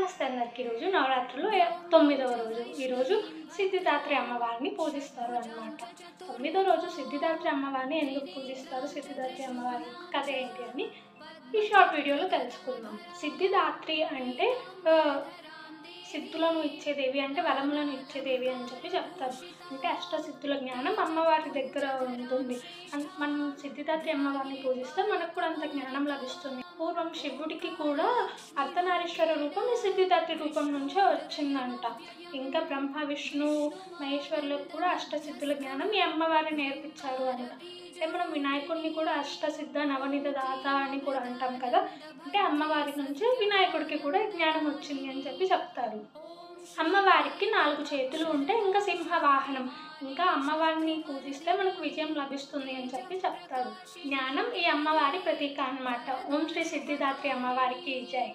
నమస్తే అందరికీ. ఈరోజు నవరాత్రులు 9వ రోజు. ఈరోజు సిద్ధిదాత్రి అమ్మవారిని పూజిస్తారు అన్నమాట. 9వ రోజు సిద్ధిదాత్రి అమ్మవారిని ఎందుకు పూజిస్తారు, సిద్ధిదాత్రి అమ్మవారి కథ ఏంటి అని ఈ షార్ట్ వీడియోలో తెలుసుకుందాం. సిద్ధిదాత్రి అంటే సిద్ధులను ఇచ్చేదేవి, అంటే వరములను ఇచ్చేదేవి అని చెప్తారు. అంటే అష్టసిద్ధుల జ్ఞానం అమ్మవారి దగ్గర ఉంటుంది. మనం సిద్ధిదాత్రి అమ్మవారిని పూజిస్తే మనకు కూడా అంత జ్ఞానం లభిస్తుంది. పూర్వం శివుడికి కూడా అర్ధనారీశ్వర రూపం ఈ సిద్ధిదాత్రి రూపం నుంచే వచ్చిందంట. ఇంకా బ్రహ్మ, విష్ణు, మహేశ్వరులకు కూడా అష్టసిద్ధుల జ్ఞానం ఈ అమ్మవారిని నేర్పించారు అంట. అంటే మనం వినాయకుడిని కూడా అష్టసిద్ధ నవనిధ దాత అని కూడా అంటాం కదా. అంటే అమ్మవారి నుంచి వినాయకుడికి కూడా జ్ఞానం వచ్చింది అని చెప్తారు. అమ్మవారికి 4 చేతులు ఉంటే ఇంకా సింహ వాహనం. ఇంకా అమ్మవారిని పూజిస్తే మనకు విజయం లభిస్తుంది అని చెప్తారు. జ్ఞానం ఈ అమ్మవారి ప్రతీక అన్నమాట. ఓం శ్రీ సిద్ధిదాత్రి అమ్మవారికి జై.